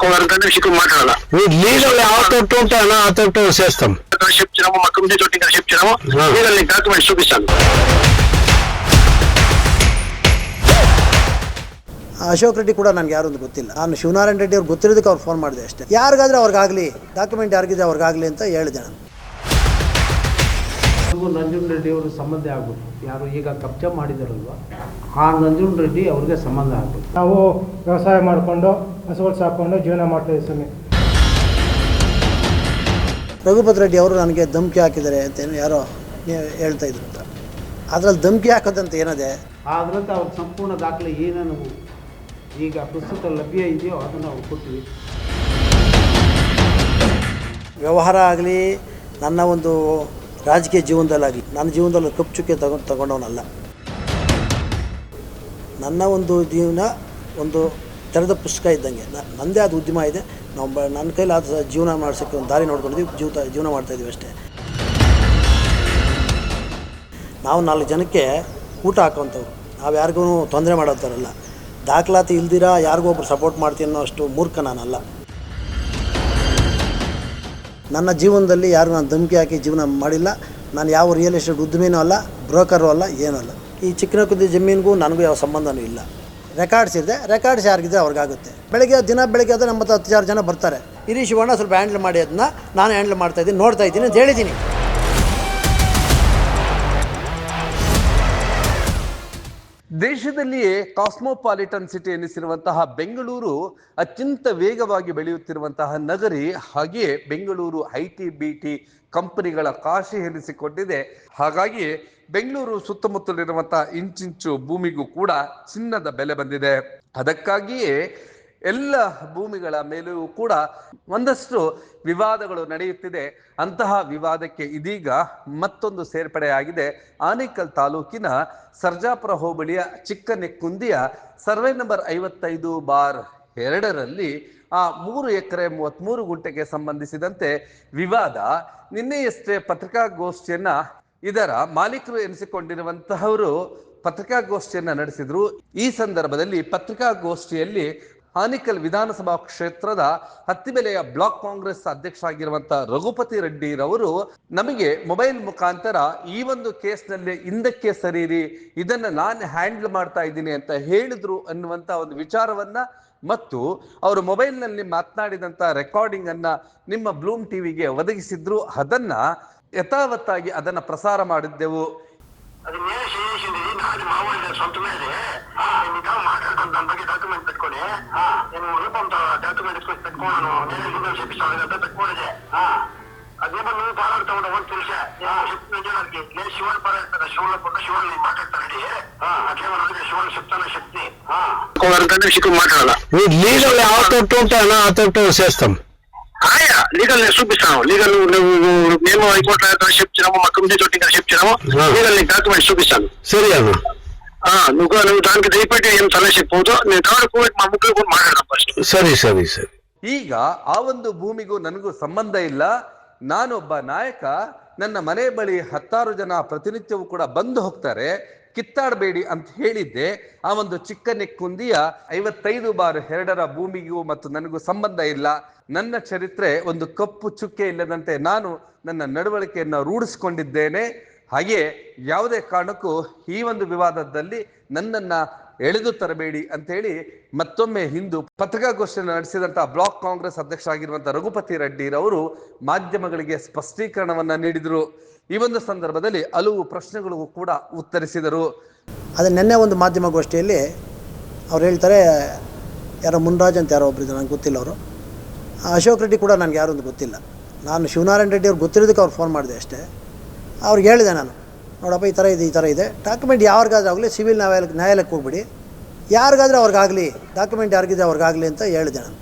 కోవాలంటే శిక్షణ మాట్లాడాలా లీగల్ ఆతట్టు ఉంటానా ఆతట్టు చేస్తాం చెప్తున్నాము మా కమిటీ తోటి ఇంకా చెప్తున్నాము లీగల్ డాక్యుమెంట్స్ చూపిస్తాను. ಅಶೋಕ್ ರೆಡ್ಡಿ ಕೂಡ ನನಗೆ ಯಾರು ಅಂತ ಗೊತ್ತಿಲ್ಲ. ನಾನು ಶಿವನಾರಾಯಣ ರೆಡ್ಡಿ ಅವ್ರಿಗೆ ಗೊತ್ತಿರೋದಕ್ಕೆ ಅವ್ರು ಫೋನ್ ಮಾಡಿದೆ ಅಷ್ಟೇ. ಯಾರಿಗಾದ್ರೆ ಅವ್ರಿಗಾಗಲಿ ಡಾಕ್ಯುಮೆಂಟ್ ಯಾರಿಗಿದೆ ಅವ್ರಿಗಾಗಲಿ ಅಂತ ಹೇಳಿದೆ ನಾನು. ನಂಜುಂಡ ರೆಡ್ಡಿ ಅವರು ಸಂಬಂಧ ಆಗ್ಬೇಕು. ಯಾರು ಈಗ ಕಬ್ಜಾ ಮಾಡಿದಾರಲ್ವ ಆ ನಂಜುಂಡ ರೆಡ್ಡಿ ಅವ್ರಿಗೆ ಸಂಬಂಧ ಆಗ್ಬೇಕು. ನಾವು ವ್ಯವಸಾಯ ಮಾಡಿಕೊಂಡು ಹಸುಗಳು ಸಾಕೊಂಡು ಜೀವನ ಮಾಡ್ತಾಯಿದ್ದೀವಿ ಸ್ವಾಮಿ. ರಘುಪತಿ ರೆಡ್ಡಿ ಅವರು ನನಗೆ ಧಮಕಿ ಹಾಕಿದ್ದಾರೆ ಅಂತೇನು ಯಾರೋ ಹೇಳ್ತಾ ಇದ್ರು ಅಂತ. ಅದರಲ್ಲಿ ಧಮಕಿ ಹಾಕೋದಂತ ಏನಿದೆ ಅದರಂತೆ ಅವ್ರ ಸಂಪೂರ್ಣ ದಾಖಲೆ ಏನೇನು ಈಗ ಪ್ರಸ್ತುತ ಲಭ್ಯ ಇದೆಯೋ ಅದನ್ನು ನಾವು ಕೊಡ್ತೀವಿ. ವ್ಯವಹಾರ ಆಗಲಿ ನನ್ನ ಒಂದು ರಾಜಕೀಯ ಜೀವನದಲ್ಲಾಗಲಿ ನನ್ನ ಜೀವನದಲ್ಲಿ ಕಪ್ಪು ಚುಕ್ಕೆ ತಗೊಂಡವನಲ್ಲ. ನನ್ನ ಒಂದು ಜೀವನ ಒಂದು ತೆರೆದ ಪುಸ್ತಕ ಇದ್ದಂಗೆ. ನನ್ನದೇ ಆದ ಉದ್ಯಮ ಇದೆ. ನಾವು ನನ್ನ ಕೈಲಿ ಆದ ಜೀವನ ಮಾಡ್ಸೋಕ್ಕೆ ಒಂದು ದಾರಿ ನೋಡ್ಕೊಂಡಿದ್ದೀವಿ. ಜೀವನ ಮಾಡ್ತಾಯಿದ್ದೀವಿ ಅಷ್ಟೇ. ನಾವು 4 ಜನಕ್ಕೆ ಊಟ ಹಾಕೋಂಥವ್ರು. ನಾವು ಯಾರಿಗೂ ತೊಂದರೆ ಮಾಡೋಂಥವ್ರಲ್ಲ. ದಾಖಲಾತಿ ಇಲ್ದಿರ ಯಾರಿಗೂ ಒಬ್ರು ಸಪೋರ್ಟ್ ಮಾಡ್ತೀನಿ ಅನ್ನೋ ಅಷ್ಟು ಮೂರ್ಖ ನಾನಲ್ಲ. ನನ್ನ ಜೀವನದಲ್ಲಿ ಯಾರು ನಾನು ಧಮಕಿ ಹಾಕಿ ಜೀವನ ಮಾಡಿಲ್ಲ. ನಾನು ಯಾವ ರಿಯಲ್ ಎಸ್ಟೇಟ್ ಉದ್ಯಮಿನೂ ಅಲ್ಲ, ಬ್ರೋಕರು ಅಲ್ಲ, ಏನೂ ಅಲ್ಲ. ಈ ಚಿಕ್ಕನಕುದ್ದಿ ಜಮೀನಿಗೂ ನನಗೂ ಯಾವ ಸಂಬಂಧನೂ ಇಲ್ಲ. ರೆಕಾರ್ಡ್ಸ್ ಇದೆ, ರೆಕಾರ್ಡ್ಸ್ ಯಾರಿಗಿದೆ ಅವ್ರಿಗಾಗುತ್ತೆ. ದಿನ ಬೆಳಗ್ಗೆ ಆದರೆ ನಮ್ಮ 10 ಜನ ಬರ್ತಾರೆ. ಇರಿ ಶಿವಣ್ಣ ಸ್ವಲ್ಪ ಹ್ಯಾಂಡ್ಲ್ ಮಾಡಿ, ಅದನ್ನ ನಾನು ಹ್ಯಾಂಡ್ಲ್ ಮಾಡ್ತಾಯಿದ್ದೀನಿ, ನೋಡ್ತಾ ಇದ್ದೀನಿ ಅಂತ ಹೇಳಿದ್ದೀನಿ. ದೇಶದಲ್ಲಿಯೇ ಕಾಸ್ಮೋಪಾಲಿಟನ್ ಸಿಟಿ ಎನಿಸಿರುವಂತಹ ಬೆಂಗಳೂರು ಅತ್ಯಂತ ವೇಗವಾಗಿ ಬೆಳೆಯುತ್ತಿರುವಂತಹ ನಗರಿ. ಹಾಗೆಯೇ ಬೆಂಗಳೂರು ಐಟಿ ಬಿಟಿ ಕಂಪನಿಗಳ ಕಾಶಿ ಎನಿಸಿಕೊಂಡಿದೆ. ಹಾಗಾಗಿ ಬೆಂಗಳೂರು ಸುತ್ತಮುತ್ತಲಿರುವಂತಹ ಇಂಚಿಂಚು ಭೂಮಿಗೂ ಕೂಡ ಚಿನ್ನದ ಬೆಲೆ ಬಂದಿದೆ. ಅದಕ್ಕಾಗಿಯೇ ಎಲ್ಲ ಭೂಮಿಗಳ ಮೇಲೂ ಕೂಡ ಒಂದಷ್ಟು ವಿವಾದಗಳು ನಡೆಯುತ್ತಿದೆ. ಅಂತಹ ವಿವಾದಕ್ಕೆ ಇದೀಗ ಮತ್ತೊಂದು ಸೇರ್ಪಡೆಯಾಗಿದೆ. ಆನೇಕಲ್ ತಾಲೂಕಿನ ಸರ್ಜಾಪುರ ಹೋಬಳಿಯ ಚಿಕ್ಕನೆಕ್ಕುಂದಿಯ ಸರ್ವೆ ನಂಬರ್ 55/2ರಲ್ಲಿ ಆ 3 ಎಕರೆ 33 ಗುಂಟೆಗೆ ಸಂಬಂಧಿಸಿದಂತೆ ವಿವಾದ. ನಿನ್ನೆಯಷ್ಟೇ ಪತ್ರಿಕಾಗೋಷ್ಠಿಯನ್ನ ಇದರ ಮಾಲೀಕರು ಎನಿಸಿಕೊಂಡಿರುವಂತಹವರು ಪತ್ರಿಕಾಗೋಷ್ಠಿಯನ್ನ ನಡೆಸಿದ್ರು. ಈ ಸಂದರ್ಭದಲ್ಲಿ ಪತ್ರಿಕಾಗೋಷ್ಠಿಯಲ್ಲಿ ಆನೇಕಲ್ ವಿಧಾನಸಭಾ ಕ್ಷೇತ್ರದ ಹತ್ತಿಬೆಲೆಯ ಬ್ಲಾಕ್ ಕಾಂಗ್ರೆಸ್ ಅಧ್ಯಕ್ಷ ಆಗಿರುವಂತಹ ರಘುಪತಿ ರೆಡ್ಡಿರವರು ನಮಗೆ ಮೊಬೈಲ್ ಮುಖಾಂತರ ಈ ಒಂದು ಕೇಸ್ನಲ್ಲಿ ಹಿಂದಕ್ಕೆ ಸರೀರಿ, ಇದನ್ನ ನಾನು ಹ್ಯಾಂಡಲ್ ಮಾಡ್ತಾ ಇದ್ದೀನಿ ಅಂತ ಹೇಳಿದ್ರು ಅನ್ನುವಂತ ಒಂದು ವಿಚಾರವನ್ನ ಮತ್ತು ಅವರು ಮೊಬೈಲ್ನಲ್ಲಿ ಮಾತನಾಡಿದಂತ ರೆಕಾರ್ಡಿಂಗ್ ಅನ್ನ ನಿಮ್ಮ ಬ್ಲೂಮ್ ಟಿವಿಗೆ ಒದಗಿಸಿದ್ರು. ಅದನ್ನ ಯಥಾವತ್ತಾಗಿ ಅದನ್ನ ಪ್ರಸಾರ ಮಾಡಿದ್ದೆವು. ಡಾಕ್ಯುಮೆಂಟ್ పెట్టుకొని నేను రూపం డాక్యుమెంట్ పెట్టుకున్నాను. నేను లీగల్ చేపిస్తాను పెట్టుకోలేదే. అదేమో నువ్వు పోరాడుతూ ఉండవు తెలిసా. చెప్తున్నానికి నేను శివుని పోరాడతాను. శివుల పక్క శివుని మాట్లాడతానండి. అట్లేమో శివుని చెప్తాను శక్తి కోవాలంటే శిక్షణ మాట్లాడాలా లీగల్ ఆతట్టు ఉంటానా ఆతట్టు చేస్తాం. లీగల్ నేను చూపిస్తాను. లీగల్ మేము హైకోర్టు చెప్తున్నాము మా కమిటీ తోటి ఇంకా చెప్తున్నాము లీగల్ డాక్యుమెంట్స్ చూపిస్తాను. సరే అన్న, నువ్వు దానికి దయపెట్టి ఏం సమస్యపోదు. నేను కావాలి మా ಮುಗ್ಗಲು ಕೂಡ ಮಾತಾಡೋಣ ಫಸ್ಟ್. ಸರಿ ಸರಿ ಸರಿ. ಈಗ ಆ ಒಂದು ಭೂಮಿಗೂ ನನಗೂ ಸಂಬಂಧ ಇಲ್ಲ. ನಾನೊಬ್ಬ ನಾಯಕ. ನನ್ನ ಮನೆ ಬಳಿ 10 ಜನ ಪ್ರತಿನಿತ್ಯವೂ ಕೂಡ ಬಂದು ಹೋಗ್ತಾರೆ. ಕಿತ್ತಾಡಬೇಡಿ ಅಂತ ಹೇಳಿದ್ದೆ. ಆ ಒಂದು ಚಿಕ್ಕನೆಕ್ಕುಂದಿಯ 55/2ರ ಭೂಮಿಗೂ ಮತ್ತು ನನಗೂ ಸಂಬಂಧ ಇಲ್ಲ. ನನ್ನ ಚರಿತ್ರೆ ಒಂದು ಕಪ್ಪು ಚುಕ್ಕೆ ಇಲ್ಲದಂತೆ ನಾನು ನನ್ನ ನಡವಳಿಕೆಯನ್ನು ರೂಢಿಸಿಕೊಂಡಿದ್ದೇನೆ. ಹಾಗೆ ಯಾವುದೇ ಕಾರಣಕ್ಕೂ ಈ ಒಂದು ವಿವಾದದಲ್ಲಿ ನನ್ನನ್ನ ಎಳೆದು ತರಬೇಡಿ ಅಂತ ಹೇಳಿ ಮತ್ತೊಮ್ಮೆ ಹಿಂದೂ ಪತ್ರಿಕಾಗೋಷ್ಠಿಯನ್ನು ನಡೆಸಿದಂತಹ ಬ್ಲಾಕ್ ಕಾಂಗ್ರೆಸ್ ಅಧ್ಯಕ್ಷ ಆಗಿರುವಂತಹ ರಘುಪತಿ ರೆಡ್ಡಿರವರು ಮಾಧ್ಯಮಗಳಿಗೆ ಸ್ಪಷ್ಟೀಕರಣವನ್ನ ನೀಡಿದರು. ಈ ಒಂದು ಸಂದರ್ಭದಲ್ಲಿ ಹಲವು ಪ್ರಶ್ನೆಗಳಿಗೂ ಕೂಡ ಉತ್ತರಿಸಿದರು. ಅದೇ ನಿನ್ನೆ ಒಂದು ಮಾಧ್ಯಮಗೋಷ್ಠಿಯಲ್ಲಿ ಅವ್ರು ಹೇಳ್ತಾರೆ, ಯಾರೋ ಮುನ್ರಾಜ್ ಅಂತ ಯಾರೋ ಒಬ್ಬರಿದ್ದಾರೆ, ನನಗೆ ಗೊತ್ತಿಲ್ಲ ಅವರು. ಅಶೋಕ್ ರೆಡ್ಡಿ ಕೂಡ ನನಗೆ ಯಾರು ಅಂತ ಗೊತ್ತಿಲ್ಲ. ನಾನು ಶಿವನಾರಾಯಣ ರೆಡ್ಡಿ ಅವ್ರಿಗೆ ಗೊತ್ತಿರೋದಕ್ಕೆ ಅವ್ರು ಫೋನ್ ಮಾಡಿದೆ ಅಷ್ಟೇ. ಅವ್ರಿಗೆ ಹೇಳಿದೆ ನಾನು, ನೋಡಪ್ಪ ಈ ಥರ ಇದೆ ಡಾಕ್ಯುಮೆಂಟ್ ಯಾರಿಗಾದ್ರೂ ಆಗಲಿ ಸಿವಿಲ್ ನ್ಯಾಯಾಲಯಕ್ಕೆ ಹೋಗ್ಬಿಡಿ, ಯಾರಿಗಾದ್ರೂ ಅವ್ರಿಗಾಗಲಿ ಡಾಕ್ಯುಮೆಂಟ್ ಯಾರಿಗಿದೆ ಅವ್ರಿಗಾಗಲಿ ಅಂತ ಹೇಳಿದೆ ನಾನು.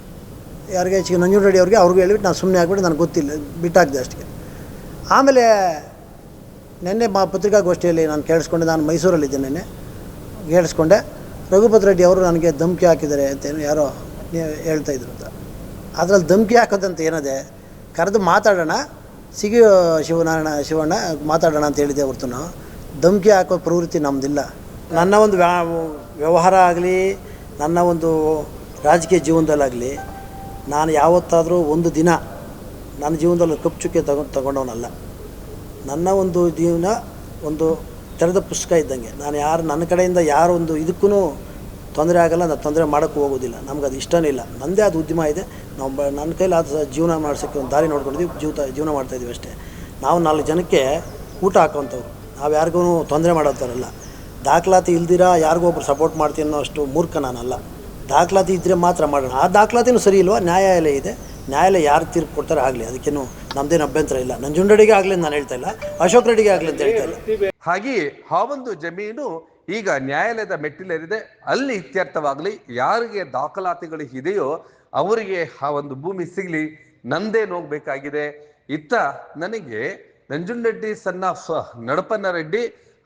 ಯಾರಿಗೆ ನಂಜುಂಡ ರೆಡ್ಡಿ ಅವ್ರಿಗೆ ಹೇಳಿಬಿಟ್ಟು ನಾನು ಸುಮ್ಮನೆ ಆಗಿಬಿಟ್ಟು ನನಗೆ ಗೊತ್ತಿಲ್ಲ ಬಿಟ್ಟಾಗಿದೆ ಅಷ್ಟೇ. ಆಮೇಲೆ ನಿನ್ನೆ ಪತ್ರಿಕಾಗೋಷ್ಠಿಯಲ್ಲಿ ನಾನು ಕೇಳಿಸ್ಕೊಂಡೆ. ನಾನು ಮೈಸೂರಲ್ಲಿದ್ದೆ, ನಿನ್ನೆ ಕೇಳಿಸ್ಕೊಂಡೆ. ರಘುಪತಿ ರೆಡ್ಡಿ ಅವರು ನನಗೆ ಧಮಕಿ ಹಾಕಿದ್ದಾರೆ ಅಂತೇನು ಯಾರೋ ಹೇಳ್ತಾಯಿದ್ರು ಅಂತ. ಅದರಲ್ಲಿ ಧಮಕಿ ಹಾಕೋದಂತ ಏನಿದೆ, ಕರೆದು ಮಾತಾಡೋಣ, ಶಿವಣ್ಣ ಮಾತಾಡೋಣ ಅಂತ ಹೇಳಿದೆ ಹೊರತು ಧಮಕಿ ಹಾಕೋ ಪ್ರವೃತ್ತಿ ನಮ್ಮದಿಲ್ಲ. ನನ್ನ ಒಂದು ವ್ಯವಹಾರ ಆಗಲಿ ನನ್ನ ಒಂದು ರಾಜಕೀಯ ಜೀವನದಲ್ಲಾಗಲಿ ನಾನು ಯಾವತ್ತಾದರೂ ಒಂದು ದಿನ ನನ್ನ ಜೀವನದಲ್ಲಿ ಕಪ್ಪು ಚುಕ್ಕೆ ತಗೊಂಡವನಲ್ಲ. ನನ್ನ ಒಂದು ಜೀವನ ಒಂದು ತೆರೆದ ಪುಸ್ತಕ ಇದ್ದಂಗೆ. ನಾನು ನನ್ನ ಕಡೆಯಿಂದ ಯಾರು ಒಂದು ಇದಕ್ಕೂ ತೊಂದರೆ ಆಗಲ್ಲ, ನಾನು ತೊಂದರೆ ಮಾಡೋಕ್ಕೂ ಹೋಗೋದಿಲ್ಲ. ನಮ್ಗೆ ಅದು ಇಷ್ಟನೇ ಇಲ್ಲ. ನನ್ನದೇ ಅದು ಉದ್ಯಮ ಇದೆ. ನಾವು ನನ್ನ ಕೈಲಿ ಅದು ಜೀವನ ಮಾಡ್ಸೋಕ್ಕೆ ಒಂದು ದಾರಿ ನೋಡ್ಕೊಂಡಿದ್ದೀವಿ, ಜೀವನ ಮಾಡ್ತಾಯಿದ್ದೀವಿ ಅಷ್ಟೇ. ನಾವು 4 ಜನಕ್ಕೆ ಊಟ ಹಾಕೋಂಥವ್ರು, ನಾವು ಯಾರಿಗೂ ತೊಂದರೆ ಮಾಡೋಂಥವ್ರಲ್ಲ. ದಾಖಲಾತಿ ಇಲ್ದಿರ ಯಾರಿಗೂ ಒಬ್ರು ಸಪೋರ್ಟ್ ಮಾಡ್ತೀನಿ ಅನ್ನೋ ಅಷ್ಟು ಮೂರ್ಖ ನಾನಲ್ಲ. ದಾಖಲಾತಿ ಇದ್ದರೆ ಮಾತ್ರ ಮಾಡೋಣ. ಆ ದಾಖಲಾತಿನೂ ಸರಿ ಇಲ್ವಾ? ನ್ಯಾಯಾಲಯ ಇದೆ, ನ್ಯಾಯಾಲಯ ಯಾರು ತೀರ್ಪು ಕೊಡ್ತಾರೆ ಆಗಲಿ, ಅದಕ್ಕೇನು ನಮ್ಮದೇನು ಅಭ್ಯಂತರ ಇಲ್ಲ. ನಂಜುಂಡಡಿಗೆ ಆಗಲಿ ಅಂತ ನಾನು ಹೇಳ್ತಾ ಇಲ್ಲ, ಅಶೋಕ್ ರೆಡ್ಡಿಗೆ ಆಗಲಿ ಅಂತ ಹೇಳ್ತಾ ಇಲ್ಲ. ಹಾಗೆಯೇ ಆ ಒಂದು ಜಮೀನು ಈಗ ನ್ಯಾಯಾಲಯದ ಮೆಟ್ಟಿಲೇರಿದೆ, ಅಲ್ಲಿ ಇತ್ಯರ್ಥವಾಗಲಿ. ಯಾರಿಗೆ ದಾಖಲಾತಿಗಳು ಇದೆಯೋ ಅವರಿಗೆ ಆ ಒಂದು ಭೂಮಿ ಸಿಗಲಿ, ನಂದೇನು ಹೋಗ್ಬೇಕಾಗಿದೆ. ಇತ್ತ ನನಗೆ ನಂಜುಂಡರೆಡ್ಡಿ ಸನ್ ಆಫ್ ನಡಪನ್ನ ರೆಡ್ಡಿ,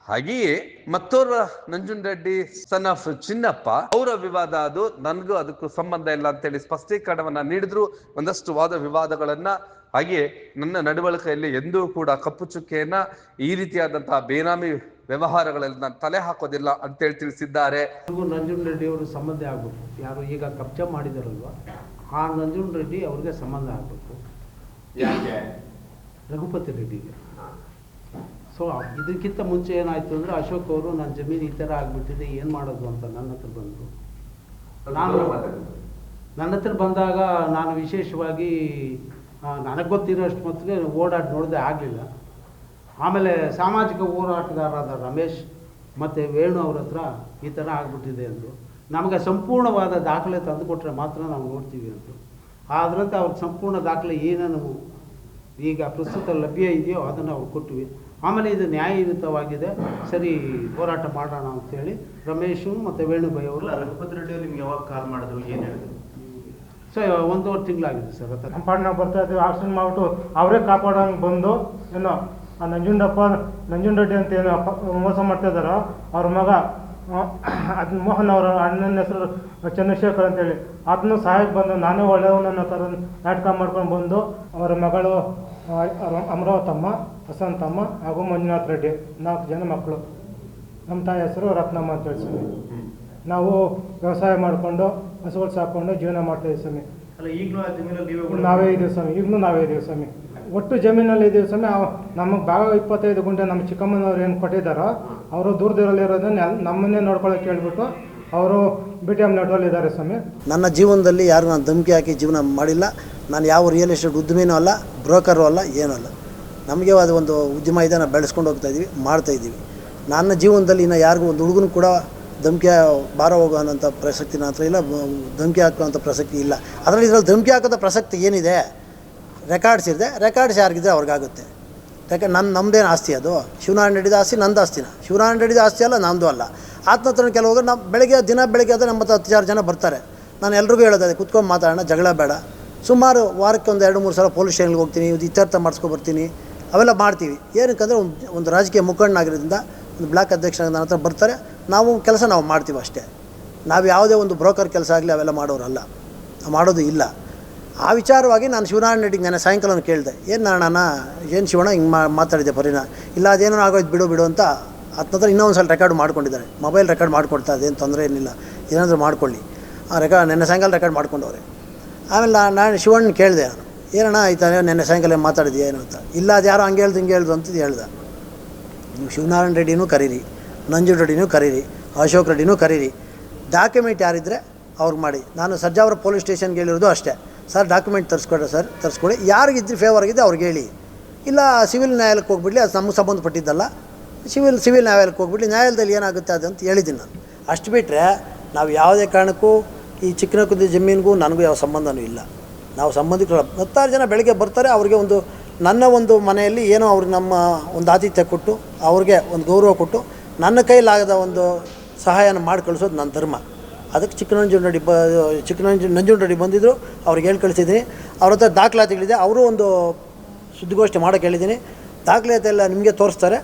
ಹಾಗೆಯೇ ಮತ್ತೋರ್ವ ನಂಜುಂಡರೆಡ್ಡಿ ಸನ್ ಆಫ್ ಚಿನ್ನಪ್ಪ ಅವರ ವಿವಾದ, ಅದು ನನಗೂ ಅದಕ್ಕೂ ಸಂಬಂಧ ಇಲ್ಲ ಅಂತೇಳಿ ಸ್ಪಷ್ಟೀಕರಣವನ್ನ ನೀಡಿದ್ರು. ಒಂದಷ್ಟು ವಾದ ವಿವಾದಗಳನ್ನ, ಹಾಗೆಯೇ ನನ್ನ ನಡವಳಿಕೆಯಲ್ಲಿ ಎಂದೂ ಕೂಡ ಕಪ್ಪು ಚುಕ್ಕೆಯನ್ನ, ಈ ರೀತಿಯಾದಂತಹ ಬೇನಾಮಿ ವ್ಯವಹಾರಗಳಲ್ಲಿ ನಾನು ತಲೆ ಹಾಕೋದಿಲ್ಲ ಅಂತೇಳಿ ತಿಳಿಸಿದ್ದಾರೆ. ನಂಜುಂಡರೆಡ್ಡಿ ಅವರು ಸಂಬಂಧ ಆಗ್ಬೇಕು. ಯಾರು ಈಗ ಕಬ್ಜಾ ಮಾಡಿದಾರಲ್ವ, ಆ ನಂಜುಂಡರೆಡ್ಡಿ ಅವ್ರಿಗೆ ಸಂಬಂಧ ಆಗಬೇಕು. ಯಾಕೆ? ರಘುಪತಿ ರೆಡ್ಡಿಗೆ. ಸೊ ಇದಕ್ಕಿಂತ ಮುಂಚೆ ಏನಾಯಿತು ಅಂದರೆ, ಅಶೋಕ್ ಅವರು ನನ್ನ ಜಮೀನು ಈ ಥರ ಆಗಿಬಿಟ್ಟಿದೆ, ಏನು ಮಾಡೋದು ಅಂತ ನನ್ನ ಹತ್ರ ಬಂದರು. ನನ್ನ ಹತ್ರ ಬಂದಾಗ ನಾನು ವಿಶೇಷವಾಗಿ ನನಗೆ ಗೊತ್ತಿರೋಷ್ಟು ಮಟ್ಟಿಗೆ ಓಡಾಡಿ ನೋಡದೆ ಆಗಲಿಲ್ಲ. ಆಮೇಲೆ ಸಾಮಾಜಿಕ ಹೋರಾಟಗಾರರಾದ ರಮೇಶ್ ಮತ್ತು ವೇಣು ಅವ್ರ ಹತ್ರ ಈ ಥರ ಆಗಿಬಿಟ್ಟಿದೆ ಅಂದರು. ನಮಗೆ ಸಂಪೂರ್ಣವಾದ ದಾಖಲೆ ತಂದುಕೊಟ್ರೆ ಮಾತ್ರ ನಾವು ನೋಡ್ತೀವಿ ಅಂದರು. ಅದರಂತೆ ಅವ್ರಿಗೆ ಸಂಪೂರ್ಣ ದಾಖಲೆ ಏನೇನು ಈಗ ಪ್ರಸ್ತುತ ಲಭ್ಯ ಇದೆಯೋ ಅದನ್ನು ಅವ್ರು ಕೊಟ್ವಿ. ಆಮೇಲೆ ಇದು ನ್ಯಾಯಯುತವಾಗಿದೆ, ಸರಿ ಹೋರಾಟ ಮಾಡೋಣ ಅಂಥೇಳಿ ರಮೇಶು ಮತ್ತು ವೇಣುಭಾಯಿ ಅವರು. ರಘುಪತಿ ರೆಡ್ಡಿ ಅವರು ನಿಮ್ಗೆ ಯಾವಾಗ ಕಾಲ್ ಮಾಡಿದ್ರು, ಏನು ಹೇಳಿದ್ರು? ಸೊ 1.5 ತಿಂಗಳಾಗಿದೆ ಸರ್. ನಮ್ಮ ಪಾಡ್ ನಾವು ಬರ್ತಾ ಇದ್ದೀವಿ, ಆಕ್ಸಿಡೆಂಟ್ ಮಾಡಿಬಿಟ್ಟು ಅವರೇ ಕಾಪಾಡೋಂಗೆ ಬಂದು ಏನೋ ಆ ನಂಜುಂಡರೆಡ್ಡಿ ಅಂತ ಏನೋ ಮೋಸ ಮಾಡ್ತಾ ಇದ್ದಾರೋ ಅವ್ರ ಮಗ ಅದು ಮೋಹನ್ ಅವರ ಅಣ್ಣನ ಹೆಸರು ಚಂದ್ರಶೇಖರ್ ಅಂತೇಳಿ, ಆತನು ಸಹಾಯಕ್ಕೆ ಬಂದು ನಾನೇ ಒಳ್ಳೆಯವನನ್ನ ಥರ ನಾಟಕ ಮಾಡ್ಕೊಂಡು ಬಂದು ಅವರ ಮಗಳು ಅಮರಾವತಮ್ಮ, ವಸಂತಮ್ಮ ಹಾಗೂ ಮಂಜುನಾಥ್ ರೆಡ್ಡಿ 4 ಜನ ಮಕ್ಕಳು. ನಮ್ಮ ತಾಯಿ ಹೆಸರು ರತ್ನಮ್ಮ ಅಂತ ಹೇಳಿ ಸ್ವಾಮಿ. ನಾವು ವ್ಯವಸಾಯ ಮಾಡಿಕೊಂಡು ಹಸುಗಳು ಸಾಕೊಂಡು ಜೀವನ ಮಾಡ್ತಾಯಿದ್ದೀವಿ ಸ್ವಾಮಿ. ಅಲ್ಲ, ಈಗಲೂ ಆ ಜಮೀನಲ್ಲಿ ನಾವೇ ಇದ್ದೀವಿ ಸ್ವಾಮಿ, ಈಗಲೂ ನಾವೇ ಇದ್ದೀವಿ ಸ್ವಾಮಿ. ಒಟ್ಟು ಜಮೀನಲ್ಲಿ ಇದ್ದೀವಿ ಸ್ವಾಮಿ. ನಮಗೆ ಭಾಗ 25 ಗುಂಟೆ ನಮ್ಮ ಚಿಕ್ಕಮ್ಮನವ್ರು ಏನು ಕೊಟ್ಟಿದ್ದಾರೋ ಅವರು ದೂರದಲ್ಲಿರೋದನ್ನ ನಮ್ಮನ್ನೇ ನೋಡ್ಕೊಳ್ಳೋಕೆ ಹೇಳ್ಬಿಟ್ಟು ಅವರು BTM ನೆಟ್ವಲ್ಲಿ ಇದ್ದಾರೆ ಸ್ವಾಮಿ. ನನ್ನ ಜೀವನದಲ್ಲಿ ಯಾರು ನಾನು ಧಮಕಿ ಹಾಕಿ ಜೀವನ ಮಾಡಿಲ್ಲ. ನಾನು ಯಾವ ರಿಯಲ್ ಎಸ್ಟೇಟ್ ಉದ್ಯಮಿನೂ ಅಲ್ಲ, ಬ್ರೋಕರು ಅಲ್ಲ, ಏನೂ ಅಲ್ಲ. ನಮಗೆ ಅದು ಒಂದು ಉದ್ಯಮ ಇದೆ, ನಾವು ಬೆಳೆಸ್ಕೊಂಡು ಹೋಗ್ತಾಯಿದ್ದೀವಿ, ಮಾಡ್ತಾಯಿದ್ದೀವಿ. ನನ್ನ ಜೀವನದಲ್ಲಿ ಇನ್ನು ಯಾರಿಗೂ ಒಂದು ಹುಡುಗನ ಕೂಡ ಧಮಕಿ ಬಾರ ಹೋಗೋ ಅನ್ನೋಂಥ ಪ್ರಸಕ್ತಿ ನನ್ನ ಹತ್ರ ಇಲ್ಲ, ಧಮಕಿ ಹಾಕೋಂಥ ಪ್ರಸಕ್ತಿ ಇಲ್ಲ. ಅದರಲ್ಲಿ ಇದರಲ್ಲಿ ಧಮಕಿ ಹಾಕೋಂಥ ಪ್ರಸಕ್ತಿ ಏನಿದೆ? ರೆಕಾರ್ಡ್ಸ್ ಇದೆ, ರೆಕಾರ್ಡ್ಸ್ ಯಾರಿಗಿದ್ರೆ ಅವ್ರಿಗಾಗುತ್ತೆ. ಯಾಕೆ ನಮ್ಮದೇನು ಆಸ್ತಿ ಅದು? ಶಿವನಾರಾಯಣ ರೆಡ್ಡಿದ ಆಸ್ತಿ ನಂದು ಆಸ್ತಿನ? ಶಿವನಾರಾಯಣ ರೆಡ್ಡಿದ ಆಸ್ತಿ ಅಲ್ಲ, ನಮ್ಮದು ಅಲ್ಲ. ಆತನ ಹತ್ರ ಕೆಲವು ನಾವು ದಿನ ಬೆಳಗ್ಗೆ ಆದರೆ ನಮ್ಮ 10 ಜನ ಬರ್ತಾರೆ. ನಾನು ಎಲ್ರಿಗೂ ಹೇಳೋದೆ, ಕುತ್ಕೊಂಡು ಮಾತಾಡೋಣ, ಜಗಳ ಬೇಡ. ಸುಮಾರು ವಾರಕ್ಕೆ ಒಂದು 2-3 ಸಲ ಪೊಲೀಸ್ ಸ್ಟೇಷನ್ಗೆ ಹೋಗ್ತೀನಿ, ಇತ್ಯರ್ಥ ಮಾಡಿಸ್ಕೊಬರ್ತೀನಿ, ಅವೆಲ್ಲ ಮಾಡ್ತೀವಿ. ಏನಕ್ಕಂದರೆ ಒಂದು ರಾಜಕೀಯ ಮುಖಂಡನಾಗಿರೋದ್ರಿಂದ ಒಂದು ಬ್ಲಾಕ್ ಅಧ್ಯಕ್ಷ ನನ್ನ ಹತ್ರ ಬರ್ತಾರೆ, ನಾವು ಕೆಲಸ ನಾವು ಮಾಡ್ತೀವಿ ಅಷ್ಟೇ. ನಾವು ಯಾವುದೇ ಒಂದು ಬ್ರೋಕರ್ ಕೆಲಸ ಆಗಲಿ ಅವೆಲ್ಲ ಮಾಡೋರಲ್ಲ, ಮಾಡೋದು ಇಲ್ಲ. ಆ ವಿಚಾರವಾಗಿ ನಾನು ಶಿವನಾರಾಯಣ ರೆಡ್ಡಿಗೆ ನೆನ್ನೆ ಸಾಯಂಕಾಲ ಕೇಳಿದೆ, ಏನು ನಾರಾಯಣ, ಏನು ಶಿವಣ್ಣ ಹಿಂಗೆ ಮಾತಾಡಿದೆ ಪರಿನ, ಇಲ್ಲ ಅದೇನೋ ಆಗೋಯ್ತು ಬಿಡು ಅಂತ. ಹತ್ರ ಇನ್ನೊಂದು ಸಲ ರೆಕಾರ್ಡ್ ಮಾಡ್ಕೊಂಡಿದ್ದಾರೆ, ಮೊಬೈಲ್ ರೆಕಾರ್ಡ್ ಮಾಡ್ಕೊಡ್ತಾ, ಅದೇನು ತೊಂದರೆ ಏನಿಲ್ಲ, ಏನಾದರೂ ಮಾಡ್ಕೊಳ್ಳಿ. ಆ ನೆನ್ನೆ ಸಾಯಂಕಾಲ ರೆಕಾರ್ಡ್ ಮಾಡ್ಕೊಂಡವ್ರೆ. ಆಮೇಲೆ ನಾನು ಶಿವಣ್ಣ ಕೇಳಿದೆ, ನಾನು ಏನಣ್ಣ ಆಯ್ತಾ ನೆನ್ನೆ ಸಾಯಂಕಾಲ ಮಾತಾಡಿದ್ಯಾ ಏನು ಅಂತ. ಇಲ್ಲ ಅದು ಯಾರೋ ಹಂಗೆ ಹೇಳ್ದು ಹಿಂಗೆ ಹೇಳ್ದು ಅಂತ ಹೇಳ್ದೆ. ನೀವು ಶಿವನಾರಾಯಣ ರೆಡ್ಡಿನೂ ಕರೀರಿ, ನಂಜುಂಡ ರೆಡ್ಡಿನೂ ಕರೀರಿ, ಅಶೋಕ್ ರೆಡ್ಡಿನೂ ಕರೀರಿ. ಡಾಕ್ಯುಮೆಂಟ್ ಯಾರಿದ್ದರೆ ಅವ್ರಿಗೆ ಮಾಡಿ. ನಾನು ಸರ್ಜಾವರ ಪೊಲೀಸ್ ಸ್ಟೇಷನ್ಗೆ ಹೇಳಿರೋದು ಅಷ್ಟೇ, ಸರ್ ಡಾಕ್ಯುಮೆಂಟ್ ತರಿಸ್ಕೊಡ್ರಿ ಸರ್, ತರಿಸ್ಕೊಡಿ. ಯಾರಿಗಿದ್ರೆ ಫೇವರ್ ಆಗಿದೆ ಅವ್ರಿಗೆ ಹೇಳಿ. ಇಲ್ಲ ಸಿವಿಲ್ ನ್ಯಾಯಾಲಯಕ್ಕೆ ಹೋಗ್ಬಿಡ್ಲಿ, ಅದು ನಮಗೆ ಸಂಬಂಧಪಟ್ಟಿದ್ದಲ್ಲ, ಸಿವಿಲ್ ನ್ಯಾಯಾಲಯಕ್ಕೆ ಹೋಗ್ಬಿಡ್ಲಿ, ನ್ಯಾಯಾಲಯದಲ್ಲಿ ಏನಾಗುತ್ತೆ ಅದಂತ ಹೇಳಿದ್ದೀನಿ ನಾನು. ಅಷ್ಟು ಬಿಟ್ಟರೆ ನಾವು ಯಾವುದೇ ಕಾರಣಕ್ಕೂ ಈ ಚಿಕ್ಕನಕುಂದಿ ಜಮೀನಿಗೂ ನನಗೂ ಯಾವ ಸಂಬಂಧವೂ ಇಲ್ಲ. ನಾವು ಸಂಬಂಧಿಕರು 10 ಜನ ಬೆಳಗ್ಗೆ ಬರ್ತಾರೆ, ಅವ್ರಿಗೆ ಒಂದು ನನ್ನ ಒಂದು ಮನೆಯಲ್ಲಿ ಏನೋ ಅವ್ರಿಗೆ ನಮ್ಮ ಒಂದು ಆತಿಥ್ಯ ಕೊಟ್ಟು, ಅವ್ರಿಗೆ ಒಂದು ಗೌರವ ಕೊಟ್ಟು, ನನ್ನ ಕೈಲಾಗದ ಒಂದು ಸಹಾಯನ ಮಾಡಿ ಕಳಿಸೋದು ನನ್ನ ಧರ್ಮ. ಅದಕ್ಕೆ ನಂಜುಂಡರೆಡ್ಡಿ ಬಂದಿದ್ದರು, ಅವ್ರಿಗೆ ಹೇಳಿ ಕಳಿಸಿದ್ದೀನಿ. ಅವ್ರ ಹತ್ರ ದಾಖಲಾತಿಗಳಿದೆ, ಅವರು ಒಂದು ಸುದ್ದಿಗೋಷ್ಠಿ ಮಾಡೋಕ್ಕೆ ಹೇಳಿದ್ದೀನಿ. ದಾಖಲಾತಿ ಎಲ್ಲ ನಿಮಗೆ ತೋರಿಸ್ತಾರೆ.